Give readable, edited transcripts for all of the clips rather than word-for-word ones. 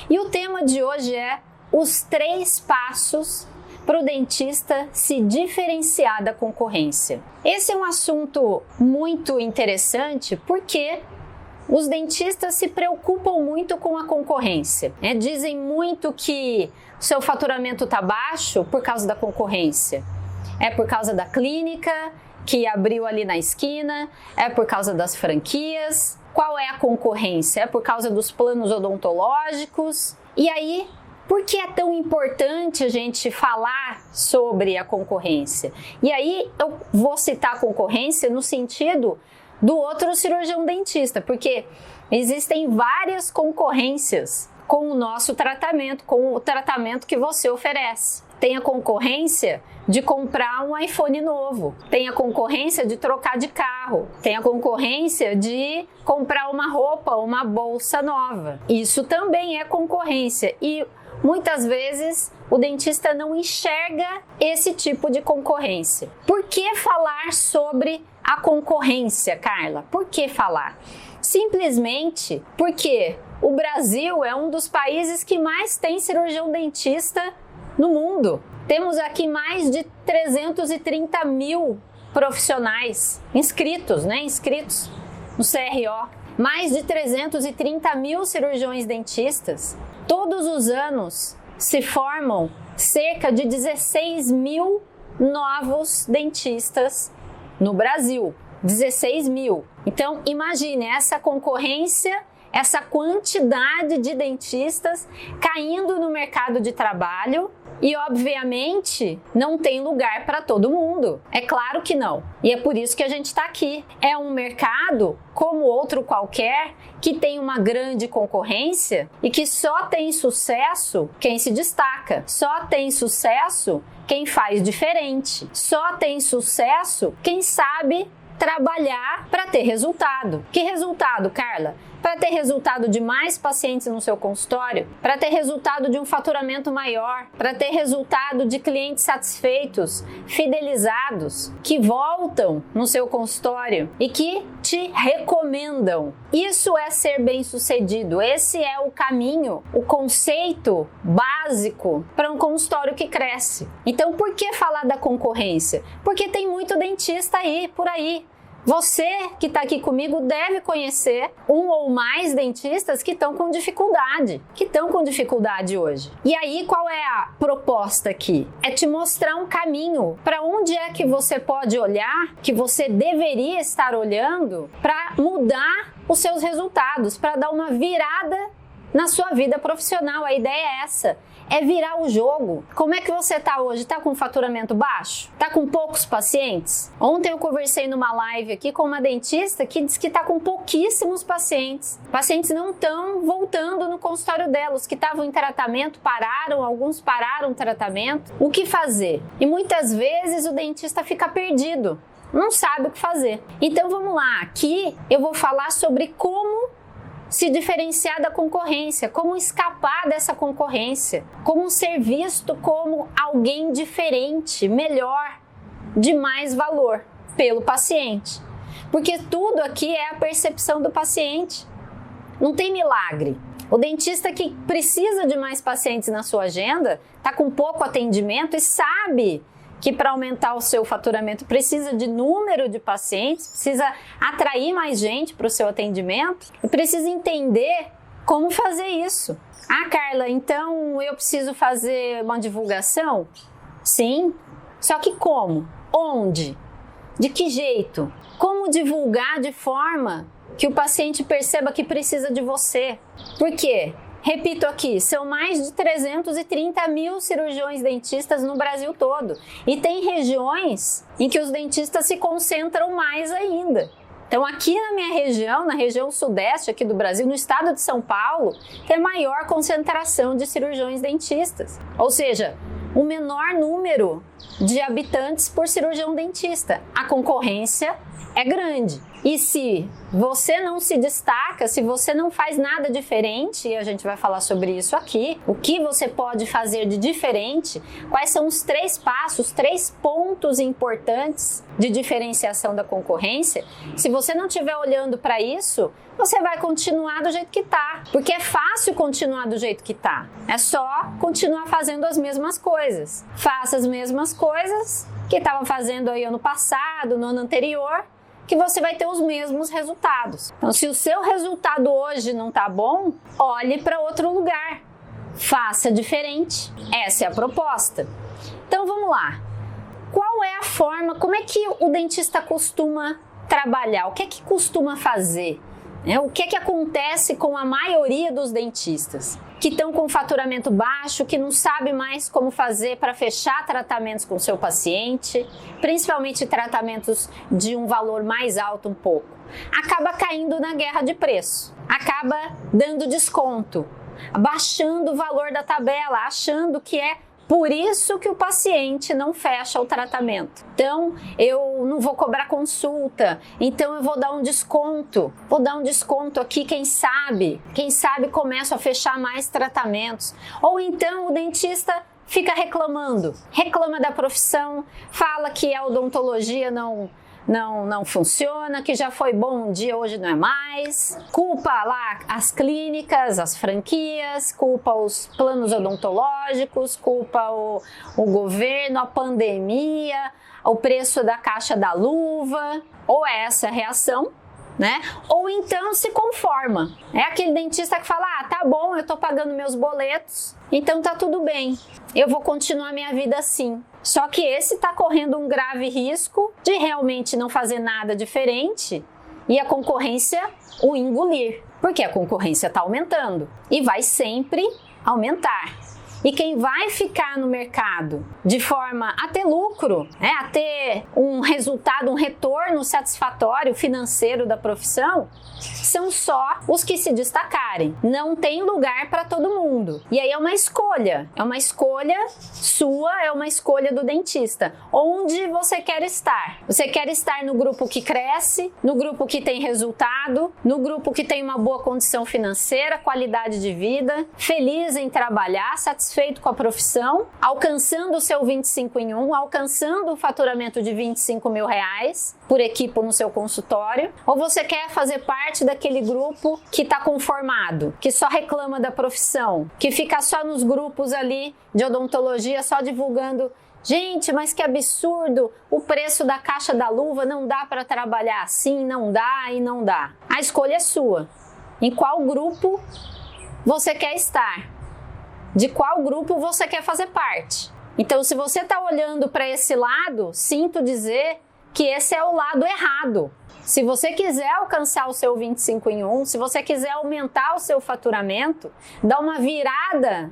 E o tema de hoje é os 3 passos para o dentista se diferenciar da concorrência. Esse é um assunto muito interessante porque os dentistas se preocupam muito com a concorrência. Dizem muito que seu faturamento está baixo por causa da concorrência. É por causa da clínica que abriu ali na esquina, é por causa das franquias. Qual é a concorrência? É por causa dos planos odontológicos. E aí, por que é tão importante a gente falar sobre a concorrência? E aí eu vou citar a concorrência no sentido do outro cirurgião dentista, porque existem várias concorrências com o nosso tratamento, com o tratamento que você oferece. Tem a concorrência de comprar um iPhone novo, tem a concorrência de trocar de carro, tem a concorrência de comprar uma roupa, uma bolsa nova. Isso também é concorrência e muitas vezes o dentista não enxerga esse tipo de concorrência. Por que falar sobre a concorrência, Carla? Por que falar? Simplesmente porque o Brasil é um dos países que mais tem cirurgião dentista no mundo. Temos aqui mais de 330 mil profissionais inscritos no CRO. Mais de 330 mil cirurgiões dentistas. Todos os anos se formam cerca de 16 mil novos dentistas no Brasil. 16 mil. Então, imagine essa concorrência, essa quantidade de dentistas caindo no mercado de trabalho e, obviamente, não tem lugar para todo mundo. É claro que não. E é por isso que a gente está aqui. É um mercado, como outro qualquer, que tem uma grande concorrência e que só tem sucesso quem se destaca. Só tem sucesso quem faz diferente. Só tem sucesso quem sabe trabalhar para ter resultado. Que resultado, Carla? Para ter resultado de mais pacientes no seu consultório, para ter resultado de um faturamento maior, para ter resultado de clientes satisfeitos, fidelizados, que voltam no seu consultório e que te recomendam. Isso é ser bem-sucedido. Esse é o caminho, o conceito básico para um consultório que cresce. Então, por que falar da concorrência? Porque tem muito dentista aí, por aí. Você que está aqui comigo deve conhecer um ou mais dentistas que estão com dificuldade, hoje. E aí, qual é a proposta aqui? É te mostrar um caminho para onde é que você pode olhar, que você deveria estar olhando para mudar os seus resultados, para dar uma virada na sua vida profissional. A ideia é essa. É virar o jogo. Como é que você está hoje? Está com faturamento baixo? Está com poucos pacientes? Ontem eu conversei numa live aqui com uma dentista que disse que está com pouquíssimos pacientes. Pacientes não estão voltando no consultório dela. Os que estavam em tratamento pararam, alguns pararam o tratamento. O que fazer? E muitas vezes o dentista fica perdido, não sabe o que fazer. Então vamos lá, aqui eu vou falar sobre como se diferenciar da concorrência, como escapar dessa concorrência, como ser visto como alguém diferente, melhor, de mais valor pelo paciente. Porque tudo aqui é a percepção do paciente. Não tem milagre. O dentista que precisa de mais pacientes na sua agenda, está com pouco atendimento e sabe que para aumentar o seu faturamento precisa de número de pacientes, precisa atrair mais gente para o seu atendimento e precisa entender como fazer isso. Ah, Carla, então eu preciso fazer uma divulgação? Sim, só que como? Onde? De que jeito? Como divulgar de forma que o paciente perceba que precisa de você? Por quê? Repito aqui, são mais de 330 mil cirurgiões dentistas no Brasil todo. E tem regiões em que os dentistas se concentram mais ainda. Então aqui na minha região, na região sudeste aqui do Brasil, no estado de São Paulo, tem a maior concentração de cirurgiões dentistas. Ou seja, o menor número de habitantes por cirurgião dentista. A concorrência é grande. E se você não se destaca, se você não faz nada diferente, e a gente vai falar sobre isso aqui, o que você pode fazer de diferente, quais são os 3 passos, 3 pontos importantes de diferenciação da concorrência, se você não estiver olhando para isso, você vai continuar do jeito que tá, porque é fácil continuar do jeito que tá, é só continuar fazendo as mesmas coisas. Faça as mesmas coisas que estava fazendo aí ano passado, no ano anterior, que você vai ter os mesmos resultados. Então, se o seu resultado hoje não tá bom, olhe para outro lugar, faça diferente. Essa é a proposta. Então, vamos lá. Qual é a forma, como é que o dentista costuma trabalhar? O que é que costuma fazer? O que é que acontece com a maioria dos dentistas que estão com faturamento baixo, que não sabe mais como fazer para fechar tratamentos com o seu paciente, principalmente tratamentos de um valor mais alto um pouco? Acaba caindo na guerra de preço, acaba dando desconto, baixando o valor da tabela, achando que é por isso que o paciente não fecha o tratamento. Então, eu não vou cobrar consulta, então eu vou dar um desconto. Vou dar um desconto aqui, quem sabe começo a fechar mais tratamentos. Ou então o dentista fica reclama da profissão, fala que a odontologia não funciona, que já foi bom um dia, hoje não é mais. Culpa lá as clínicas, as franquias, culpa os planos odontológicos, culpa o governo, a pandemia, o preço da caixa da luva. Ou é essa a reação, né? Ou então se conforma. É aquele dentista que fala, tá bom, eu tô pagando meus boletos, então tá tudo bem, eu vou continuar minha vida assim. Só que esse está correndo um grave risco de realmente não fazer nada diferente e a concorrência o engolir, porque a concorrência está aumentando e vai sempre aumentar. E quem vai ficar no mercado de forma a ter lucro, a ter um resultado, um retorno satisfatório financeiro da profissão, são só os que se destacarem. Não tem lugar para todo mundo. E aí é uma escolha sua, é uma escolha do dentista. Onde você quer estar? Você quer estar no grupo que cresce, no grupo que tem resultado, no grupo que tem uma boa condição financeira, qualidade de vida, feliz em trabalhar, satisfeito com a profissão, alcançando o seu 25 em 1, alcançando o faturamento de R$25 mil por equipe no seu consultório? Ou você quer fazer parte daquele grupo que está conformado, que só reclama da profissão, que fica só nos grupos ali de odontologia, só divulgando: gente, mas que absurdo, o preço da caixa da luva, não dá para trabalhar assim, não dá e não dá. A escolha é sua. Em qual grupo você quer estar? De qual grupo você quer fazer parte? Então, se você está olhando para esse lado, sinto dizer que esse é o lado errado. Se você quiser alcançar o seu 25 em 1, se você quiser aumentar o seu faturamento, dar uma virada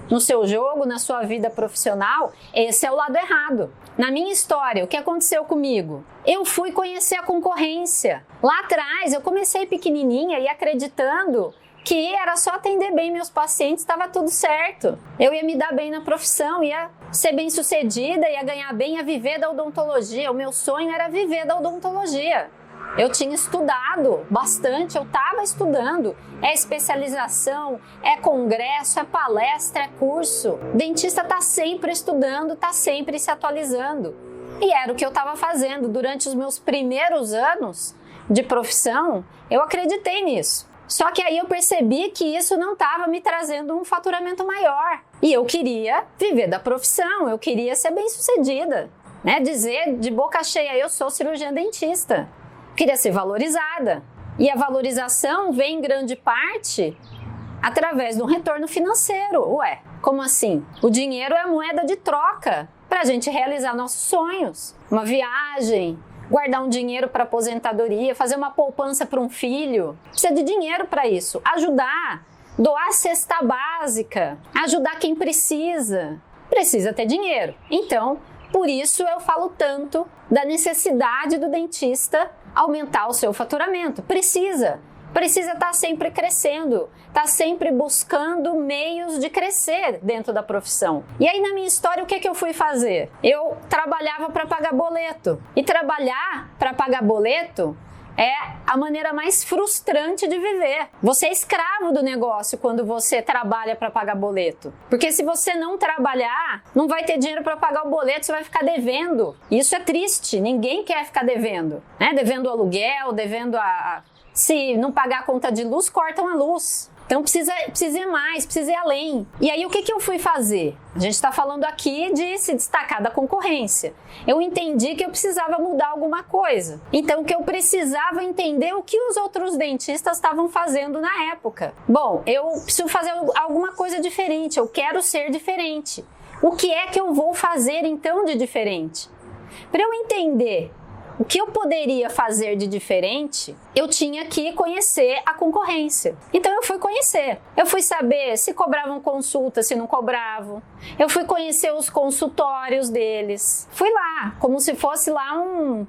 no seu jogo, na sua vida profissional, esse é o lado errado. Na minha história, o que aconteceu comigo? Eu fui conhecer a concorrência. Lá atrás, eu comecei pequenininha e acreditando que era só atender bem meus pacientes, estava tudo certo. Eu ia me dar bem na profissão, ia ser bem sucedida, ia ganhar bem, ia viver da odontologia. O meu sonho era viver da odontologia. Eu tinha estudado bastante, eu estava estudando. É especialização, é congresso, é palestra, é curso. O dentista está sempre estudando, está sempre se atualizando. E era o que eu estava fazendo durante os meus primeiros anos de profissão. Eu acreditei nisso. Só que aí eu percebi que isso não estava me trazendo um faturamento maior. E eu queria viver da profissão, eu queria ser bem-sucedida, dizer de boca cheia: eu sou cirurgiã dentista. Queria ser valorizada. E a valorização vem em grande parte através de um retorno financeiro. Ué, como assim? O dinheiro é a moeda de troca para a gente realizar nossos sonhos. Uma viagem, guardar um dinheiro para aposentadoria, fazer uma poupança para um filho. Precisa de dinheiro para isso. Ajudar, doar cesta básica, ajudar quem precisa. Precisa ter dinheiro. Então, por isso eu falo tanto da necessidade do dentista aumentar o seu faturamento. Precisa estar sempre crescendo, estar sempre buscando meios de crescer dentro da profissão. E aí, na minha história, o que eu fui fazer? Eu trabalhava para pagar boleto. E trabalhar para pagar boleto É a maneira mais frustrante de viver. Você é escravo do negócio quando você trabalha para pagar boleto. Porque se você não trabalhar, não vai ter dinheiro para pagar o boleto, você vai ficar devendo. Isso é triste, ninguém quer ficar devendo, né? Devendo aluguel, devendo se não pagar a conta de luz, cortam a luz. Então precisa ir mais, precisa ir além. E aí o que eu fui fazer? A gente está falando aqui de se destacar da concorrência. Eu entendi que eu precisava mudar alguma coisa. Então que eu precisava entender o que os outros dentistas estavam fazendo na época. Bom, eu preciso fazer alguma coisa diferente, eu quero ser diferente. O que é que eu vou fazer então de diferente? Para eu entender o que eu poderia fazer de diferente, eu tinha que conhecer a concorrência. Então eu fui conhecer. Eu fui saber se cobravam consulta, se não cobravam. Eu fui conhecer os consultórios deles. Fui lá, como se fosse lá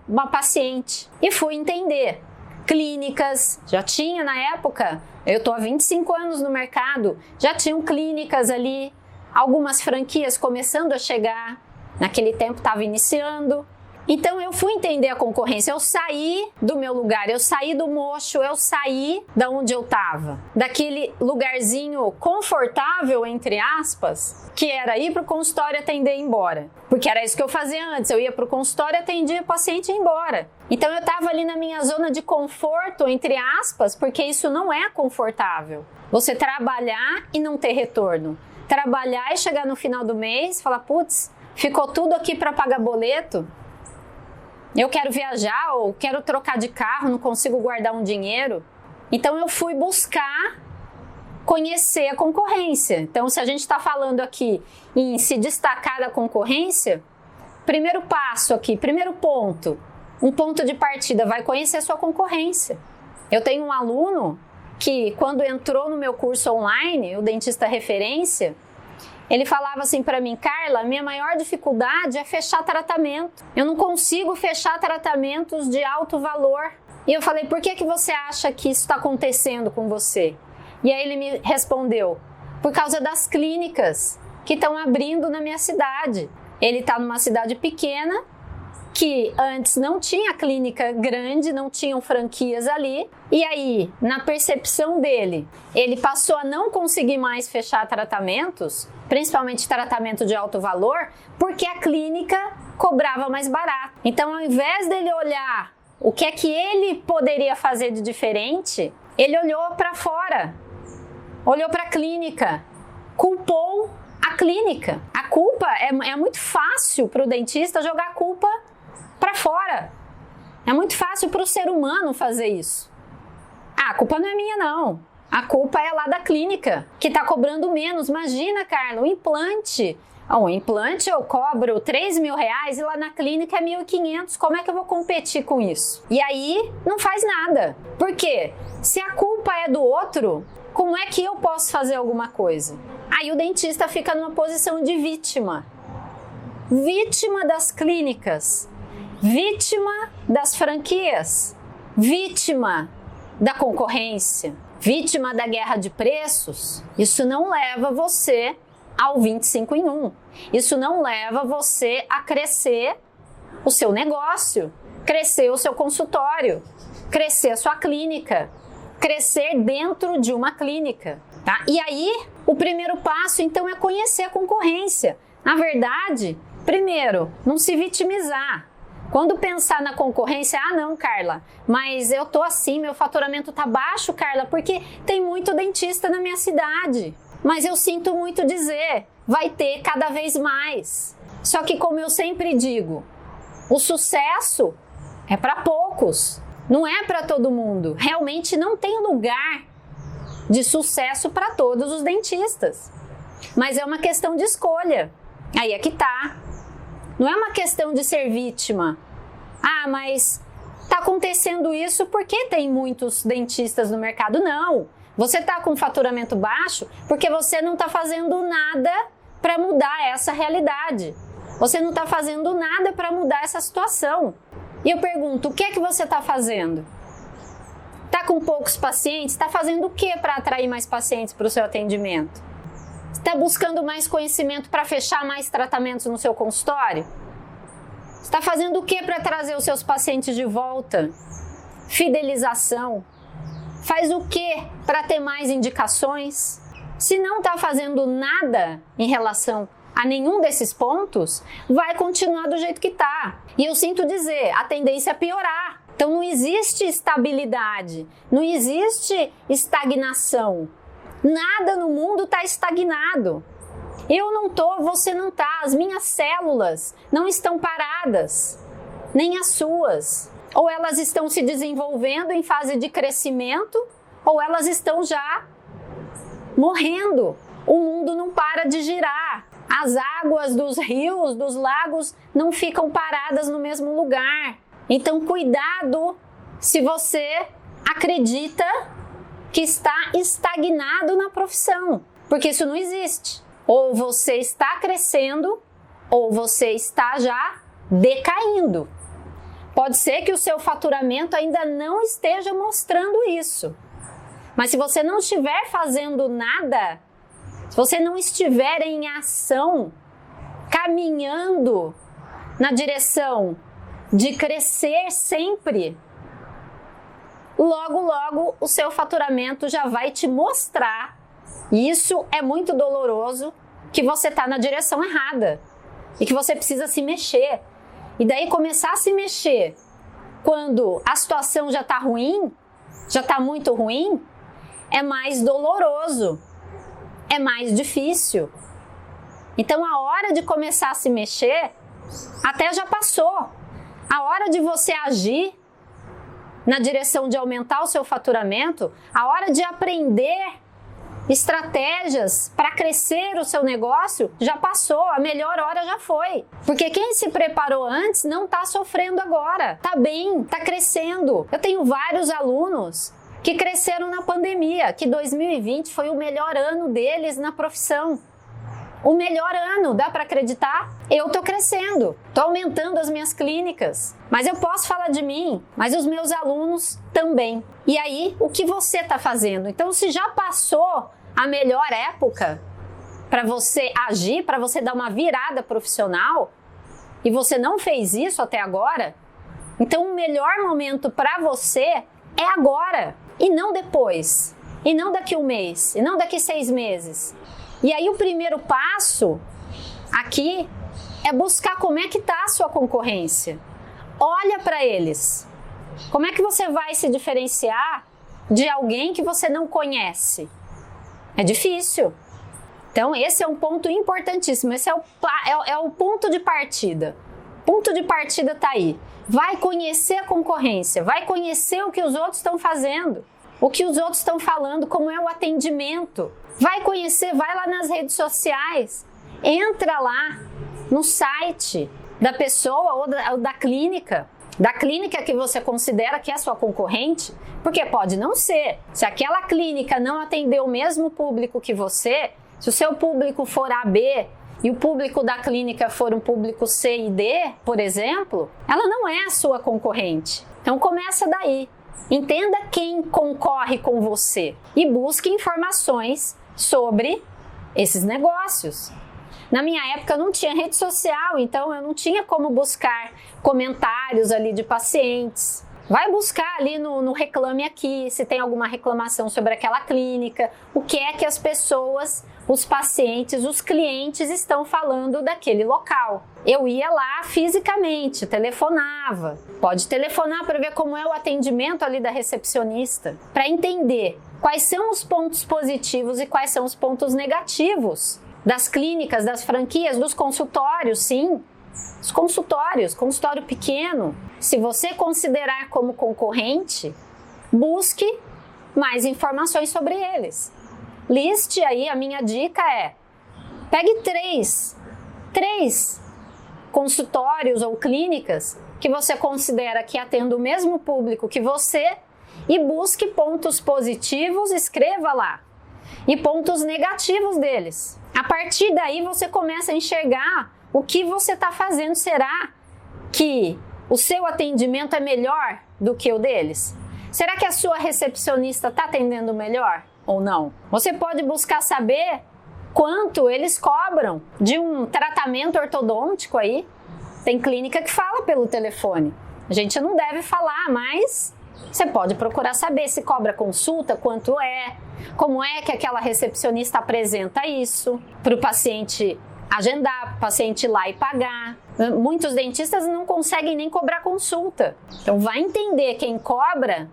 uma paciente. E fui entender. Clínicas, já tinha na época, eu estou há 25 anos no mercado, já tinham clínicas ali, algumas franquias começando a chegar. Naquele tempo estava iniciando. Então eu fui entender a concorrência, eu saí do meu lugar, eu saí do mocho, eu saí da onde eu estava, daquele lugarzinho confortável, entre aspas, que era ir para o consultório, atender e ir embora. Porque era isso que eu fazia antes, eu ia para o consultório, atendia o paciente e ia embora. Então eu estava ali na minha zona de conforto, entre aspas, porque isso não é confortável. Você trabalhar e não ter retorno. Trabalhar e chegar no final do mês e falar, putz, ficou tudo aqui para pagar boleto. Eu quero viajar ou quero trocar de carro, não consigo guardar um dinheiro. Então eu fui buscar conhecer a concorrência. Então se a gente está falando aqui em se destacar da concorrência, primeiro passo aqui, primeiro ponto, um ponto de partida, vai conhecer a sua concorrência. Eu tenho um aluno que quando entrou no meu curso online, o Dentista Referência, ele falava assim para mim, Carla, minha maior dificuldade é fechar tratamento. Eu não consigo fechar tratamentos de alto valor. E eu falei, por que você acha que isso está acontecendo com você? E aí ele me respondeu, por causa das clínicas que estão abrindo na minha cidade. Ele está numa cidade pequena, que antes não tinha clínica grande, não tinham franquias ali, e aí, na percepção dele, ele passou a não conseguir mais fechar tratamentos, principalmente tratamento de alto valor, porque a clínica cobrava mais barato. Então, ao invés dele olhar o que é que ele poderia fazer de diferente, ele olhou para fora, olhou para a clínica, culpou a clínica. A culpa é muito fácil para o dentista jogar a culpa para fora. É muito fácil para o ser humano fazer isso. Ah, a culpa não é minha não. A culpa é lá da clínica, que está cobrando menos. Imagina, Carla, o implante. O implante eu cobro R$3.000 e lá na clínica é R$1.500. Como é que eu vou competir com isso? E aí não faz nada. Por quê? Se a culpa é do outro, como é que eu posso fazer alguma coisa? Aí o dentista fica numa posição de vítima. Vítima das clínicas. Vítima das franquias, vítima da concorrência, vítima da guerra de preços. Isso não leva você ao 25 em 1. Isso não leva você a crescer o seu negócio, crescer o seu consultório, crescer a sua clínica, crescer dentro de uma clínica. Tá? E aí, o primeiro passo, então, é conhecer a concorrência. Na verdade, primeiro, não se vitimizar. Quando pensar na concorrência, ah não, Carla, mas eu tô assim, meu faturamento tá baixo, Carla, porque tem muito dentista na minha cidade. Mas eu sinto muito dizer, vai ter cada vez mais. Só que como eu sempre digo, o sucesso é para poucos, não é para todo mundo. Realmente não tem lugar de sucesso para todos os dentistas. Mas é uma questão de escolha. Aí é que tá. Não é uma questão de ser vítima. Ah, mas tá acontecendo isso porque tem muitos dentistas no mercado. Não. Você tá com faturamento baixo porque você não tá fazendo nada para mudar essa realidade. Você não tá fazendo nada para mudar essa situação. E eu pergunto, o que é que você tá fazendo? Tá com poucos pacientes? Tá fazendo o que para atrair mais pacientes para o seu atendimento? Está buscando mais conhecimento para fechar mais tratamentos no seu consultório? Está fazendo o que para trazer os seus pacientes de volta? fidelização? Faz o que para ter mais indicações? Se não está fazendo nada em relação a nenhum desses pontos, vai continuar do jeito que está. E eu sinto dizer, a tendência é piorar. Então não existe estabilidade, não existe estagnação. Nada no mundo está estagnado. Eu não estou, você não está, as minhas células não estão paradas, nem as suas. Ou elas estão se desenvolvendo em fase de crescimento, ou elas estão já morrendo. O mundo não para de girar. As águas dos rios, dos lagos não ficam paradas no mesmo lugar. Então, cuidado se você acredita que está estagnado na profissão, porque isso não existe. Ou você está crescendo, ou você está já decaindo. Pode ser que o seu faturamento ainda não esteja mostrando isso. Mas se você não estiver fazendo nada, se você não estiver em ação, caminhando na direção de crescer sempre, logo, logo o seu faturamento já vai te mostrar, e isso é muito doloroso, que você está na direção errada e que você precisa se mexer. E daí começar a se mexer quando a situação já está ruim, já está muito ruim, é mais doloroso, é mais difícil. Então a hora de começar a se mexer até já passou. A hora de você agir na direção de aumentar o seu faturamento, a hora de aprender estratégias para crescer o seu negócio já passou, a melhor hora já foi. Porque quem se preparou antes não está sofrendo agora, está bem, está crescendo. Eu tenho vários alunos que cresceram na pandemia, que 2020 foi o melhor ano deles na profissão. O melhor ano, dá para acreditar? Eu estou crescendo, estou aumentando as minhas clínicas. Mas eu posso falar de mim, mas os meus alunos também. E aí, o que você está fazendo? Então, se já passou a melhor época para você agir, para você dar uma virada profissional, e você não fez isso até agora, então o melhor momento para você é agora, e não depois, e não daqui 1 mês, e não daqui 6 meses. E aí o primeiro passo aqui é buscar como é que está a sua concorrência. Olha para eles. Como é que você vai se diferenciar de alguém que você não conhece? É difícil. Então esse é um ponto importantíssimo. Esse é o ponto de partida. O ponto de partida está aí. Vai conhecer a concorrência, vai conhecer o que os outros estão fazendo, o que os outros estão falando, como é o atendimento. Vai conhecer, vai lá nas redes sociais, entra lá no site da pessoa ou da clínica que você considera que é sua concorrente, porque pode não ser. Se aquela clínica não atendeu o mesmo público que você, se o seu público for AB e o público da clínica for um público C e D, por exemplo, ela não é a sua concorrente. Então começa daí. Entenda quem concorre com você e busque informações sobre esses negócios. Na minha época não tinha rede social, então eu não tinha como buscar comentários ali de pacientes. Vai buscar ali no Reclame Aqui, se tem alguma reclamação sobre aquela clínica, o que é que as pessoas, os pacientes, os clientes estão falando daquele local. Eu ia lá fisicamente, telefonava. Pode telefonar para ver como é o atendimento ali da recepcionista, para entender quais são os pontos positivos e quais são os pontos negativos das clínicas, das franquias, dos consultórios, sim. Os consultórios, consultório pequeno, se você considerar como concorrente, busque mais informações sobre eles. Liste aí, a minha dica é, pegue três consultórios ou clínicas que você considera que atendem o mesmo público que você e busque pontos positivos, escreva lá, e pontos negativos deles. A partir daí você começa a enxergar o que você está fazendo. Será que o seu atendimento é melhor do que o deles? Será que a sua recepcionista está atendendo melhor ou não? Você pode buscar saber quanto eles cobram de um tratamento ortodôntico aí. Tem clínica que fala pelo telefone. A gente não deve falar, mas Você pode procurar saber se cobra consulta, quanto é, como é que aquela recepcionista apresenta isso para o paciente agendar, para o paciente ir lá e pagar. Muitos dentistas não conseguem nem cobrar consulta. Então vai entender quem cobra,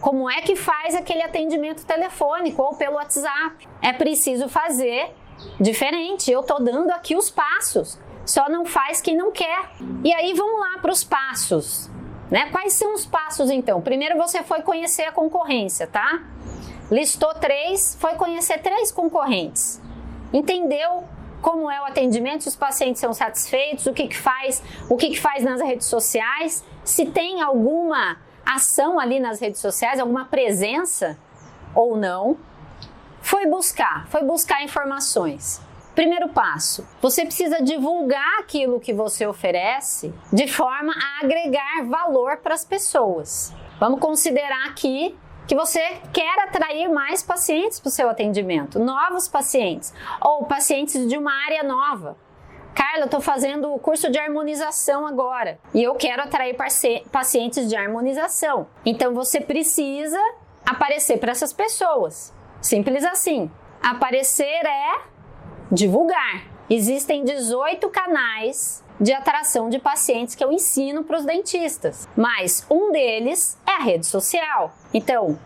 como é que faz aquele atendimento telefônico ou pelo WhatsApp. É preciso fazer diferente. Eu estou dando aqui os passos. Só não faz quem não quer. E aí vamos lá para os passos, né? Quais são os passos então? Primeiro você foi conhecer a concorrência, tá? Listou 3, foi conhecer 3 concorrentes. Entendeu como é o atendimento, se os pacientes são satisfeitos, o que faz nas redes sociais, se tem alguma ação ali nas redes sociais, alguma presença ou não. Foi buscar informações. Primeiro passo, você precisa divulgar aquilo que você oferece de forma a agregar valor para as pessoas. Vamos considerar aqui que você quer atrair mais pacientes para o seu atendimento, novos pacientes ou pacientes de uma área nova. Carla, eu estou fazendo o curso de harmonização agora e eu quero atrair pacientes de harmonização. Então você precisa aparecer para essas pessoas. Simples assim. Aparecer é divulgar. Existem 18 canais de atração de pacientes que eu ensino para os dentistas, mas um deles é a rede social. Então,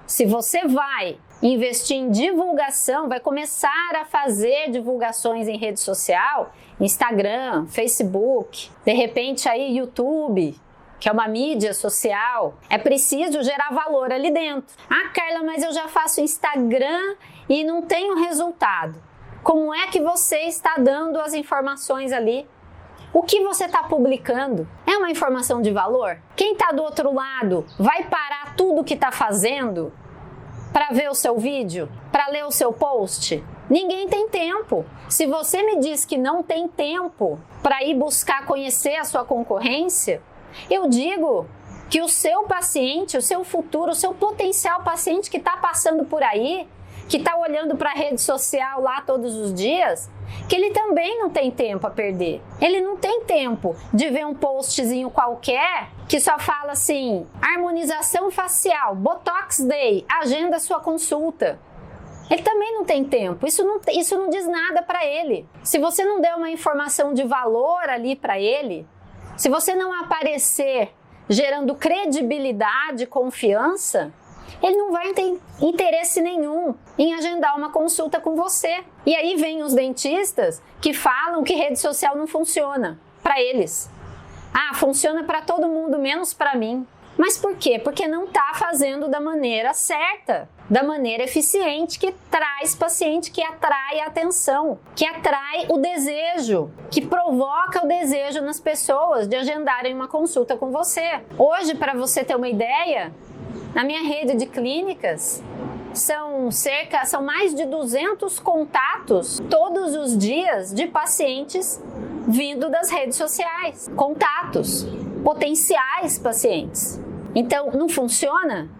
se você vai investir em divulgação, vai começar a fazer divulgações em rede social, Instagram, Facebook, de repente aí YouTube, que é uma mídia social, é preciso gerar valor ali dentro. Ah, Carla, mas eu já faço Instagram e não tenho resultado. Como é que você está dando as informações ali? O que você está publicando? É uma informação de valor? Quem está do outro lado vai parar tudo que está fazendo para ver o seu vídeo? Para ler o seu post? Ninguém tem tempo. Se você me diz que não tem tempo para ir buscar conhecer a sua concorrência, eu digo que o seu paciente, o seu futuro, o seu potencial paciente que está passando por aí, que está olhando para a rede social lá todos os dias, que ele também não tem tempo a perder. Ele não tem tempo de ver um postzinho qualquer que só fala assim, harmonização facial, Botox Day, agenda sua consulta. Ele também não tem tempo, isso não diz nada para ele. Se você não der uma informação de valor ali para ele, se você não aparecer gerando credibilidade, confiança, ele não vai ter interesse nenhum em agendar uma consulta com você. E aí vem os dentistas que falam que rede social não funciona para eles. Ah, funciona para todo mundo, menos para mim. Mas por quê? Porque não está fazendo da maneira certa, da maneira eficiente, que traz paciente, que atrai a atenção, que atrai o desejo, que provoca o desejo nas pessoas de agendarem uma consulta com você. Hoje, para você ter uma ideia, na minha rede de clínicas, são mais de 200 contatos todos os dias de pacientes vindo das redes sociais. Contatos, potenciais pacientes. Então, não funciona?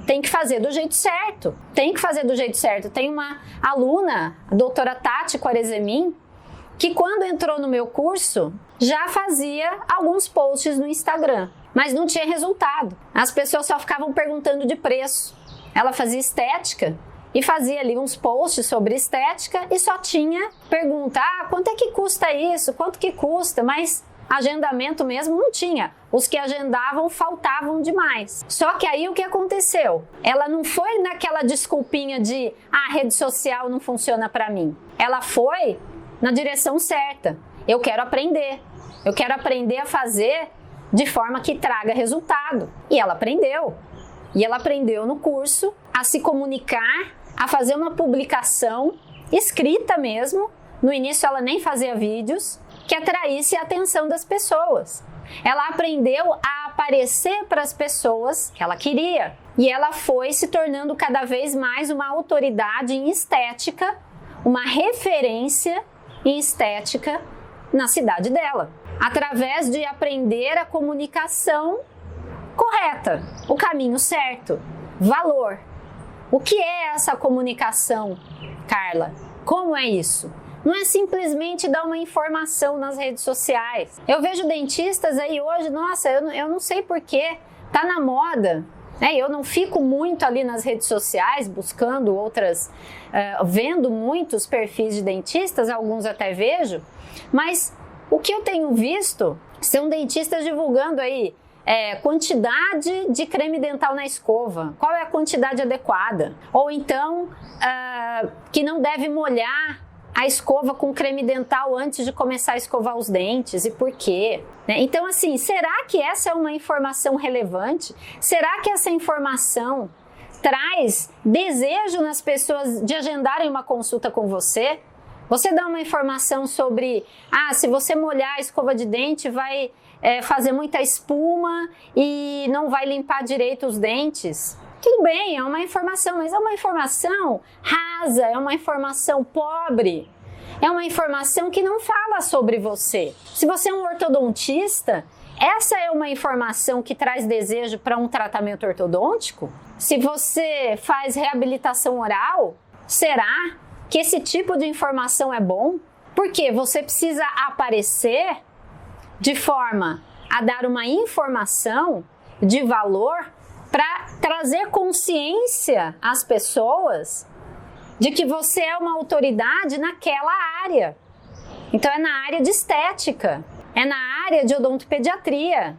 Tem que fazer do jeito certo. Tem uma aluna, a doutora Tati Quarezemin, que quando entrou no meu curso, já fazia alguns posts no Instagram, mas não tinha resultado. As pessoas só ficavam perguntando de preço. Ela fazia estética e fazia ali uns posts sobre estética e só tinha pergunta, quanto é que custa isso? Quanto que custa? Mas agendamento mesmo não tinha. Os que agendavam faltavam demais. Só que aí o que aconteceu? Ela não foi naquela desculpinha de a rede social não funciona para mim. Ela foi na direção certa. Eu quero aprender a fazer de forma que traga resultado. E ela aprendeu. E ela aprendeu no curso a se comunicar, a fazer uma publicação escrita mesmo. No início ela nem fazia vídeos, que atraísse a atenção das pessoas. Ela aprendeu a aparecer para as pessoas que ela queria. E ela foi se tornando cada vez mais uma autoridade em estética, uma referência em estética na cidade dela. Através de aprender a comunicação correta, o caminho certo, valor. O que é essa comunicação, Carla? Como é isso? Não é simplesmente dar uma informação nas redes sociais. Eu vejo dentistas aí hoje, nossa, eu não sei porquê, tá na moda, né? Eu não fico muito ali nas redes sociais buscando outras, vendo muitos perfis de dentistas, alguns até vejo, mas o que eu tenho visto são dentistas divulgando aí quantidade de creme dental na escova, qual é a quantidade adequada, ou então que não deve molhar a escova com creme dental antes de começar a escovar os dentes e por quê? Né? Então assim, será que essa é uma informação relevante? Será que essa informação traz desejo nas pessoas de agendarem uma consulta com você? Você dá uma informação sobre, se você molhar a escova de dente vai fazer muita espuma e não vai limpar direito os dentes. Tudo bem, é uma informação, mas é uma informação rasa, é uma informação pobre, é uma informação que não fala sobre você. Se você é um ortodontista, essa é uma informação que traz desejo para um tratamento ortodôntico? Se você faz reabilitação oral, será que esse tipo de informação é bom? Porque você precisa aparecer de forma a dar uma informação de valor para trazer consciência às pessoas de que você é uma autoridade naquela área. Então é na área de estética, é na área de odontopediatria.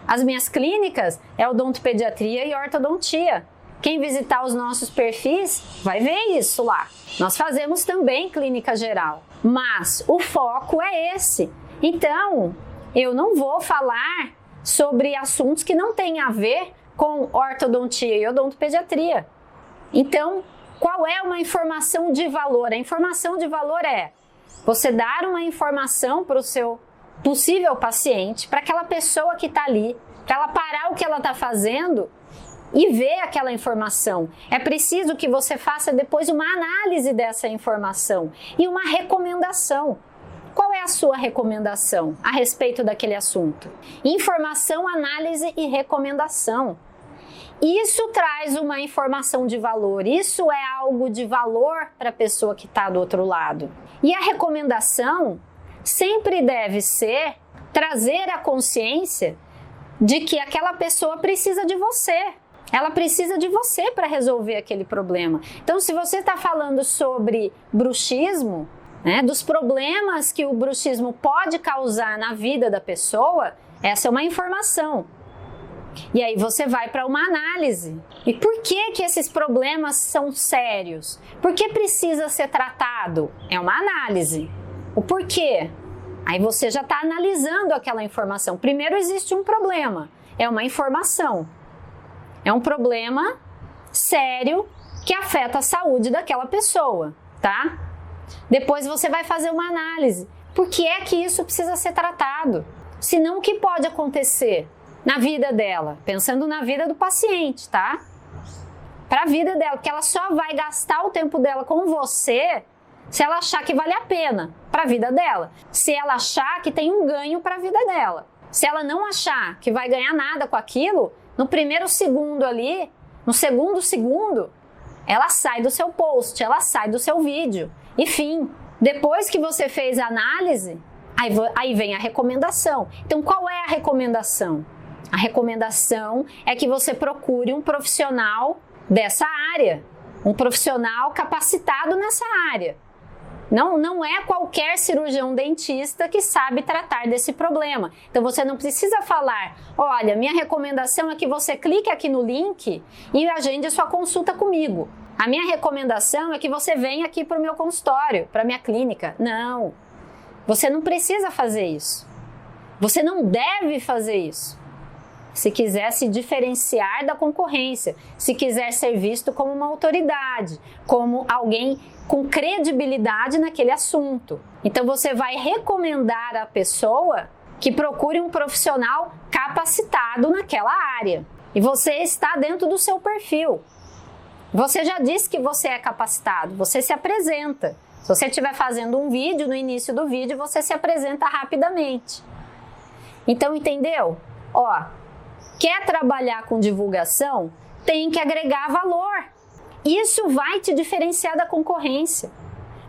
As minhas clínicas é odontopediatria e ortodontia. Quem visitar os nossos perfis vai ver isso lá. Nós fazemos também clínica geral, mas o foco é esse. Então, eu não vou falar sobre assuntos que não têm a ver com ortodontia e odontopediatria. Então, qual é uma informação de valor? A informação de valor é você dar uma informação para o seu possível paciente, para aquela pessoa que está ali, para ela parar o que ela está fazendo e ver aquela informação. É preciso que você faça depois uma análise dessa informação e uma recomendação. Qual é a sua recomendação a respeito daquele assunto? Informação, análise e recomendação. Isso traz uma informação de valor, isso é algo de valor para a pessoa que está do outro lado. E a recomendação sempre deve ser trazer a consciência de que aquela pessoa precisa de você. Ela precisa de você para resolver aquele problema. Então, se você está falando sobre bruxismo, né, dos problemas que o bruxismo pode causar na vida da pessoa, essa é uma informação. E aí você vai para uma análise. E por que esses problemas são sérios? Por que precisa ser tratado? É uma análise. O porquê? Aí você já está analisando aquela informação. Primeiro existe um problema, é uma informação. É um problema sério que afeta a saúde daquela pessoa, tá? Depois você vai fazer uma análise. Por que é que isso precisa ser tratado? Senão o que pode acontecer na vida dela? Pensando na vida do paciente, tá? Para a vida dela, porque ela só vai gastar o tempo dela com você se ela achar que vale a pena para a vida dela. Se ela achar que tem um ganho para a vida dela. Se ela não achar que vai ganhar nada com aquilo, no primeiro segundo ali, no segundo segundo, ela sai do seu post, ela sai do seu vídeo. E fim. Depois que você fez a análise, aí vem a recomendação. Então, qual é a recomendação? A recomendação é que você procure um profissional dessa área, um profissional capacitado nessa área. Não é qualquer cirurgião dentista que sabe tratar desse problema. Então você não precisa falar, olha, minha recomendação é que você clique aqui no link e agende sua consulta comigo. A minha recomendação é que você venha aqui para o meu consultório, para a minha clínica. Não, você não precisa fazer isso. Você não deve fazer isso. Se quiser se diferenciar da concorrência, se quiser ser visto como uma autoridade, como alguém com credibilidade naquele assunto. Então você vai recomendar à pessoa que procure um profissional capacitado naquela área. E você está dentro do seu perfil. Você já disse que você é capacitado, você se apresenta. Se você estiver fazendo um vídeo, no início do vídeo, você se apresenta rapidamente. Então, entendeu? Ó, quer trabalhar com divulgação? Tem que agregar valor. Isso vai te diferenciar da concorrência.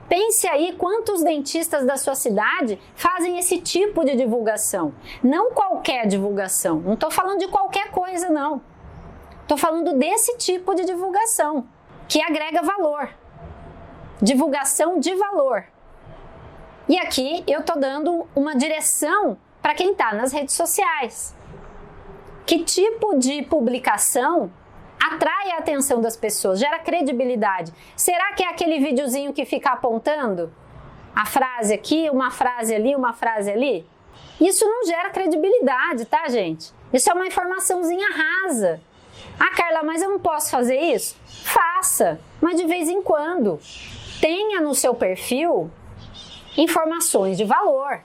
Pense aí quantos dentistas da sua cidade fazem esse tipo de divulgação. Não qualquer divulgação, não estou falando de qualquer coisa não. Estou falando desse tipo de divulgação, que agrega valor. Divulgação de valor. E aqui eu estou dando uma direção para quem está nas redes sociais. Que tipo de publicação atrai a atenção das pessoas, gera credibilidade? Será que é aquele videozinho que fica apontando a frase aqui, uma frase ali, uma frase ali? Isso não gera credibilidade, tá, gente? Isso é uma informaçãozinha rasa. Ah, Carla, mas eu não posso fazer isso? Faça, mas de vez em quando. Tenha no seu perfil informações de valor,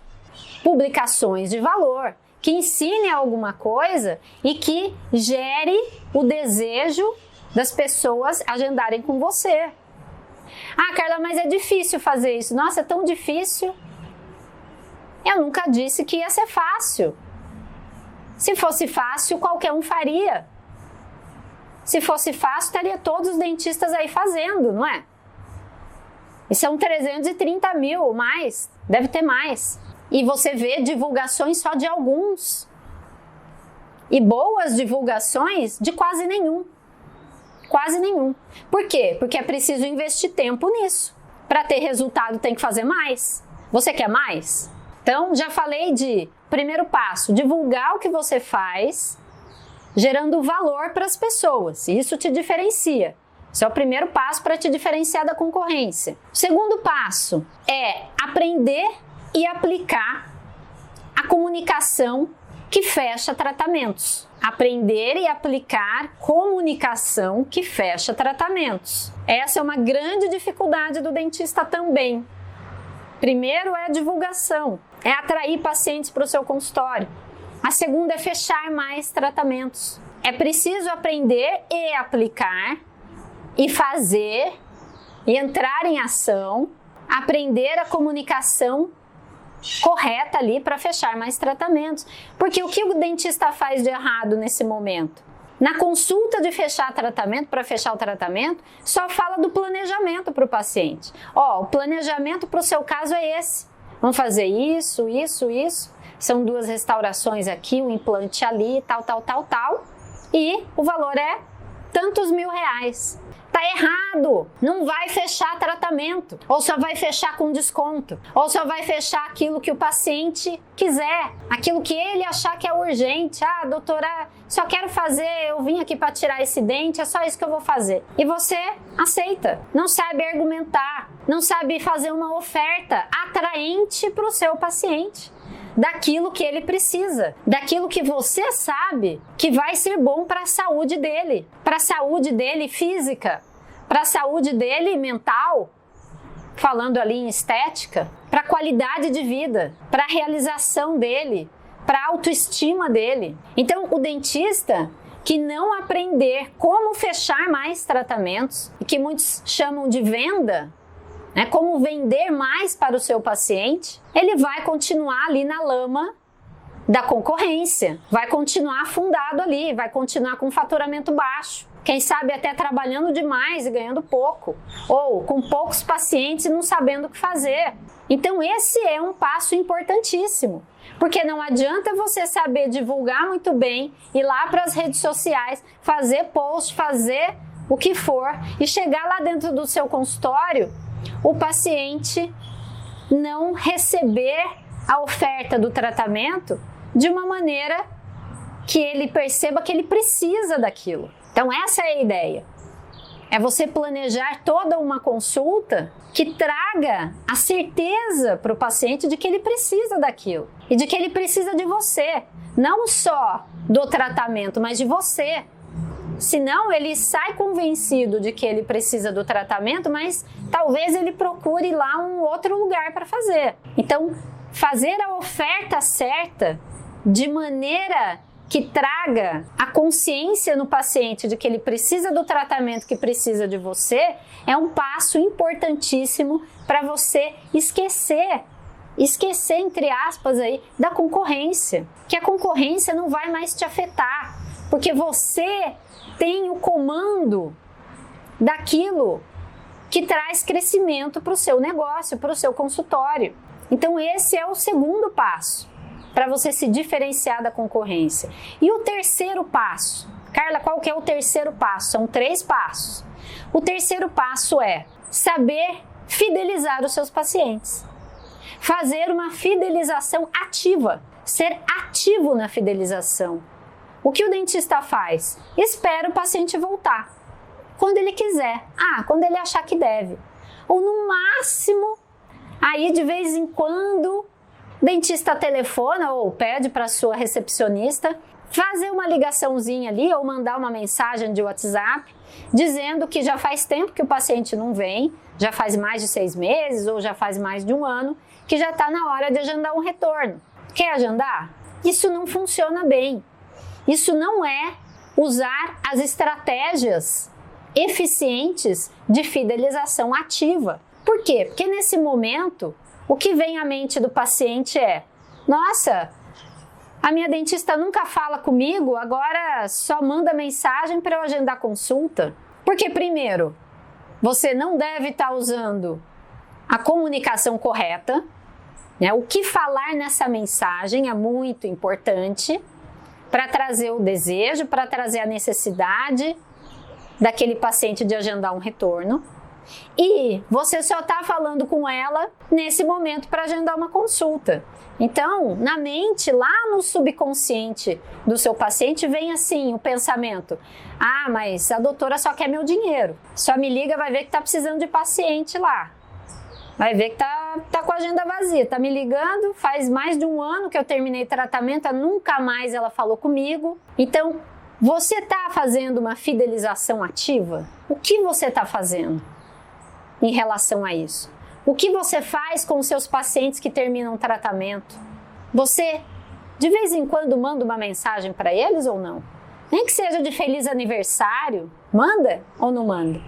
publicações de valor, que ensine alguma coisa e que gere o desejo das pessoas agendarem com você. Ah, Carla, mas é difícil fazer isso. Nossa, é tão difícil. Eu nunca disse que ia ser fácil. Se fosse fácil, qualquer um faria. Se fosse fácil, estaria todos os dentistas aí fazendo, não é? E são 330 mil, mais, deve ter mais. E você vê divulgações só de alguns. E boas divulgações de quase nenhum. Quase nenhum. Por quê? Porque é preciso investir tempo nisso. Para ter resultado tem que fazer mais. Você quer mais? Então, já falei de primeiro passo, divulgar o que você faz, gerando valor para as pessoas. Isso te diferencia. Esse é o primeiro passo para te diferenciar da concorrência. O segundo passo é aprender e aplicar a comunicação que fecha tratamentos. Aprender e aplicar comunicação que fecha tratamentos. Essa é uma grande dificuldade do dentista também. Primeiro é a divulgação, é atrair pacientes para o seu consultório. A segunda é fechar mais tratamentos. É preciso aprender e aplicar e fazer e entrar em ação, aprender a comunicação correta ali para fechar mais tratamentos. Porque o que o dentista faz de errado nesse momento? Na consulta de fechar tratamento, para fechar o tratamento, só fala do planejamento para o paciente. Ó, o planejamento para o seu caso é esse. Vamos fazer isso, isso, isso. São 2 restaurações aqui, um implante ali, tal, tal, tal, tal. E o valor é tantos mil reais. Tá errado, não vai fechar tratamento, ou só vai fechar com desconto, ou só vai fechar aquilo que o paciente quiser, aquilo que ele achar que é urgente. Ah, doutora, só quero fazer, eu vim aqui para tirar esse dente, é só isso que eu vou fazer. E você aceita, não sabe argumentar, não sabe fazer uma oferta atraente para o seu paciente. Daquilo que ele precisa, daquilo que você sabe que vai ser bom para a saúde dele física, para a saúde dele mental, falando ali em estética, para a qualidade de vida, para a realização dele, para a autoestima dele. Então, o dentista que não aprender como fechar mais tratamentos, e que muitos chamam de venda, como vender mais para o seu paciente, ele vai continuar ali na lama da concorrência, vai continuar afundado ali, vai continuar com faturamento baixo, quem sabe até trabalhando demais e ganhando pouco, ou com poucos pacientes e não sabendo o que fazer. Então esse é um passo importantíssimo, porque não adianta você saber divulgar muito bem, ir lá para as redes sociais, fazer post, fazer o que for, e chegar lá dentro do seu consultório, o paciente não receber a oferta do tratamento de uma maneira que ele perceba que ele precisa daquilo. Então essa é a ideia. É você planejar toda uma consulta que traga a certeza para o paciente de que ele precisa daquilo e de que ele precisa de você, não só do tratamento, mas de você. Senão ele sai convencido de que ele precisa do tratamento, mas talvez ele procure lá um outro lugar para fazer. Então, fazer a oferta certa de maneira que traga a consciência no paciente de que ele precisa do tratamento, que precisa de você, é um passo importantíssimo para você esquecer entre aspas aí, da concorrência. Que a concorrência não vai mais te afetar, porque você tem o comando daquilo que traz crescimento para o seu negócio, para o seu consultório. Então esse é o segundo passo para você se diferenciar da concorrência. E o terceiro passo, Carla, qual que é o terceiro passo? São 3 passos. O terceiro passo é saber fidelizar os seus pacientes. Fazer uma fidelização ativa, ser ativo na fidelização. O que o dentista faz? Espera o paciente voltar, quando ele quiser, quando ele achar que deve. Ou no máximo, aí de vez em quando, o dentista telefona ou pede para a sua recepcionista fazer uma ligaçãozinha ali ou mandar uma mensagem de WhatsApp dizendo que já faz tempo que o paciente não vem, já faz mais de 6 meses ou já faz mais de 1 ano, que já está na hora de agendar um retorno. Quer agendar? Isso não funciona bem. Isso não é usar as estratégias eficientes de fidelização ativa. Por quê? Porque nesse momento, o que vem à mente do paciente é: nossa, a minha dentista nunca fala comigo, agora só manda mensagem para eu agendar consulta. Porque, primeiro, você não deve estar usando a comunicação correta, né? O que falar nessa mensagem é muito importante para trazer o desejo, para trazer a necessidade daquele paciente de agendar um retorno. E você só está falando com ela nesse momento para agendar uma consulta. Então, na mente, lá no subconsciente do seu paciente, vem assim o pensamento: mas a doutora só quer meu dinheiro. Só me liga, vai ver que está precisando de paciente lá. Vai ver que tá com a agenda vazia, tá me ligando, faz mais de 1 ano que eu terminei tratamento, nunca mais ela falou comigo. Então, você está fazendo uma fidelização ativa? O que você está fazendo em relação a isso? O que você faz com os seus pacientes que terminam o tratamento? Você, de vez em quando, manda uma mensagem para eles ou não? Nem que seja de feliz aniversário, manda ou não manda?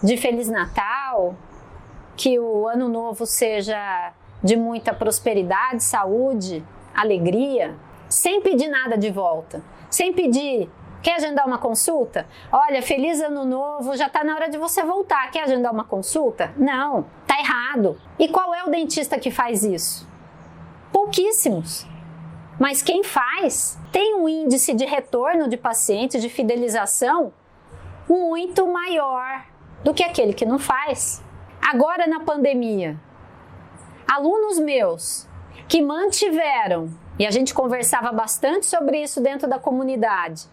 De Feliz Natal? Que o ano novo seja de muita prosperidade, saúde, alegria, sem pedir nada de volta, sem pedir: quer agendar uma consulta? Olha, feliz ano novo, já está na hora de você voltar, quer agendar uma consulta? Não, tá errado. E qual é o dentista que faz isso? Pouquíssimos. Mas quem faz tem um índice de retorno de paciente, de fidelização, muito maior do que aquele que não faz. Agora na pandemia, alunos meus que mantiveram, e a gente conversava bastante sobre isso dentro da comunidade,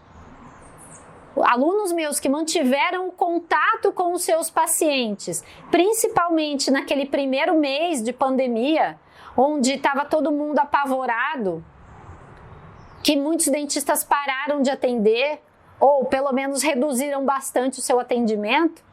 alunos meus que mantiveram o contato com os seus pacientes, principalmente naquele primeiro mês de pandemia, onde estava todo mundo apavorado, que muitos dentistas pararam de atender, ou pelo menos reduziram bastante o seu atendimento.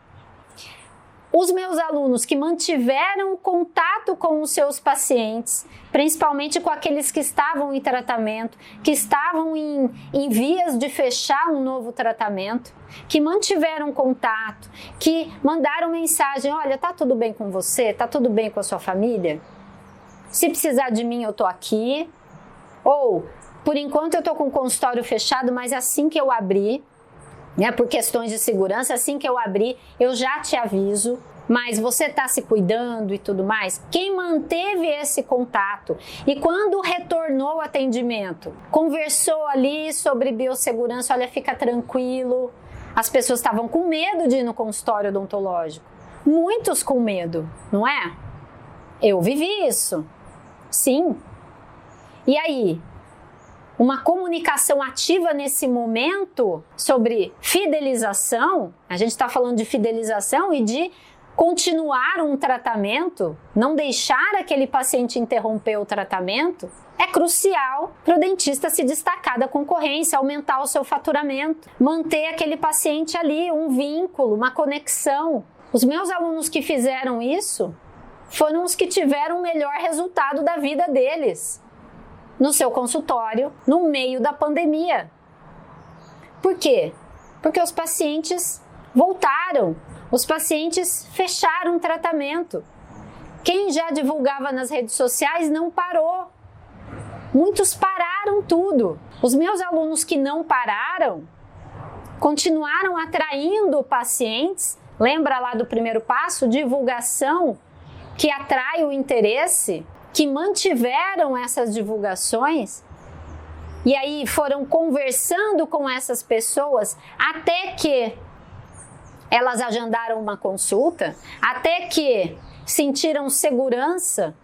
Os meus alunos que mantiveram contato com os seus pacientes, principalmente com aqueles que estavam em tratamento, que estavam em vias de fechar um novo tratamento, que mantiveram contato, que mandaram mensagem: olha, tá tudo bem com você? Tá tudo bem com a sua família? Se precisar de mim, eu tô aqui. Ou, por enquanto eu tô com o consultório fechado, mas assim que eu abrir, por questões de segurança, assim que eu abrir, eu já te aviso, mas você está se cuidando e tudo mais. Quem manteve esse contato e quando retornou o atendimento, conversou ali sobre biossegurança: olha, fica tranquilo. As pessoas estavam com medo de ir no consultório odontológico. Muitos com medo, não é? Eu vivi isso. Sim. E aí? Uma comunicação ativa nesse momento sobre fidelização, a gente está falando de fidelização e de continuar um tratamento, não deixar aquele paciente interromper o tratamento, é crucial para o dentista se destacar da concorrência, aumentar o seu faturamento, manter aquele paciente ali, um vínculo, uma conexão. Os meus alunos que fizeram isso foram os que tiveram o melhor resultado da vida deles no seu consultório, no meio da pandemia. Por quê? Porque os pacientes voltaram, os pacientes fecharam o tratamento. Quem já divulgava nas redes sociais não parou. Muitos pararam tudo. Os meus alunos que não pararam continuaram atraindo pacientes Lembra lá do primeiro passo? Divulgação que atrai o interesse, que mantiveram essas divulgações e aí foram conversando com essas pessoas até que elas agendaram uma consulta, até que sentiram segurança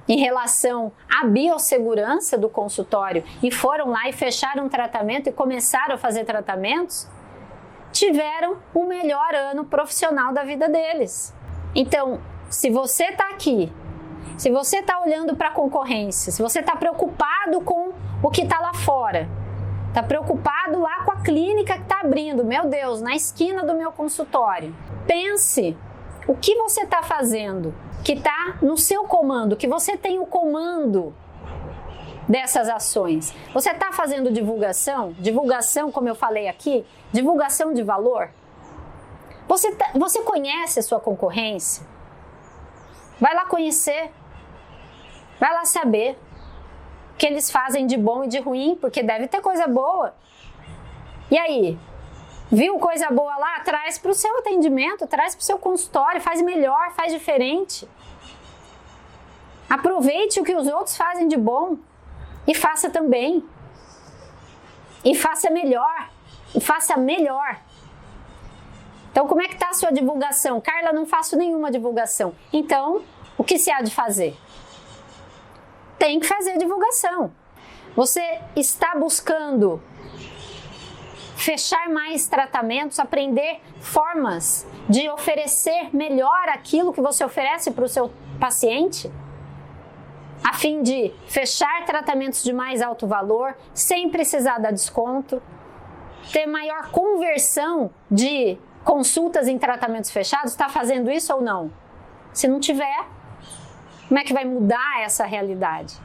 em relação à biossegurança do consultório e foram lá e fecharam um tratamento e começaram a fazer tratamentos, tiveram o melhor ano profissional da vida deles. Então, se você está aqui, se você está olhando para a concorrência, se você está preocupado com o que está lá fora, está preocupado lá com a clínica que está abrindo, meu Deus, na esquina do meu consultório, pense o que você está fazendo, que está no seu comando, que você tem o comando dessas ações. Você está fazendo divulgação? Divulgação, como eu falei aqui, divulgação de valor? Você conhece a sua concorrência? Vai lá conhecer, vai lá saber o que eles fazem de bom e de ruim, porque deve ter coisa boa. E aí? Viu coisa boa lá? Traz para o seu atendimento, traz para o seu consultório, faz melhor, faz diferente. Aproveite o que os outros fazem de bom e faça também. E faça melhor, e faça melhor. Então, como é que está a sua divulgação? Carla, não faço nenhuma divulgação. Então, o que se há de fazer? Tem que fazer divulgação. Você está buscando fechar mais tratamentos, aprender formas de oferecer melhor aquilo que você oferece para o seu paciente, a fim de fechar tratamentos de mais alto valor, sem precisar dar desconto, ter maior conversão de consultas em tratamentos fechados. Está fazendo isso ou não? Se não tiver, como é que vai mudar essa realidade?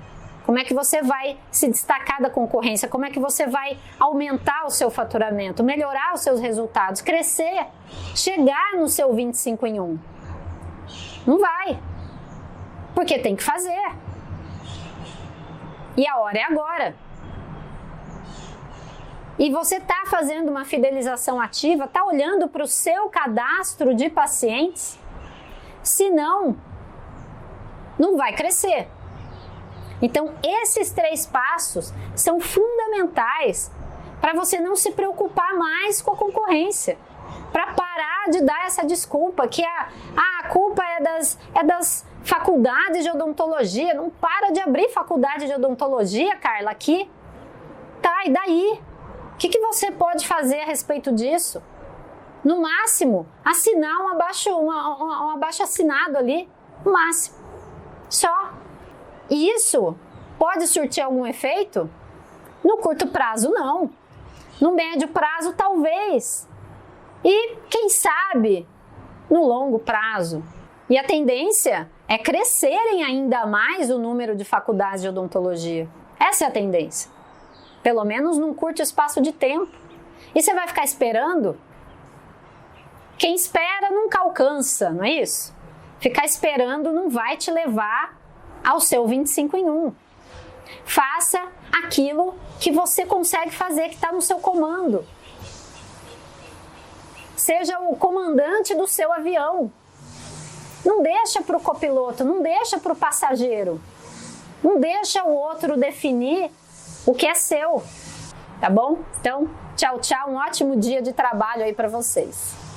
Como é que você vai se destacar da concorrência? Como é que você vai aumentar o seu faturamento, melhorar os seus resultados, crescer, chegar no seu 25 em 1? Não vai, porque tem que fazer. E a hora é agora. E você está fazendo uma fidelização ativa, está olhando para o seu cadastro de pacientes? Senão, não vai crescer. Então, esses 3 passos são fundamentais para você não se preocupar mais com a concorrência, para parar de dar essa desculpa que a culpa é das faculdades de odontologia. Não para de abrir faculdade de odontologia, Carla, aqui. Tá, e daí? O que você pode fazer a respeito disso? No máximo, assinar um abaixo assinado ali, no máximo. Só. E isso pode surtir algum efeito? No curto prazo, não. No médio prazo, talvez. E, quem sabe, no longo prazo. E a tendência é crescerem ainda mais o número de faculdades de odontologia. Essa é a tendência. Pelo menos num curto espaço de tempo. E você vai ficar esperando? Quem espera nunca alcança, não é isso? Ficar esperando não vai te levar ao seu 25 em 1. Faça aquilo que você consegue fazer, que está no seu comando. Seja o comandante do seu avião. Não deixa para o copiloto, não deixa para o passageiro. Não deixa o outro definir o que é seu. Tá bom? Então, tchau, tchau. Um ótimo dia de trabalho aí para vocês.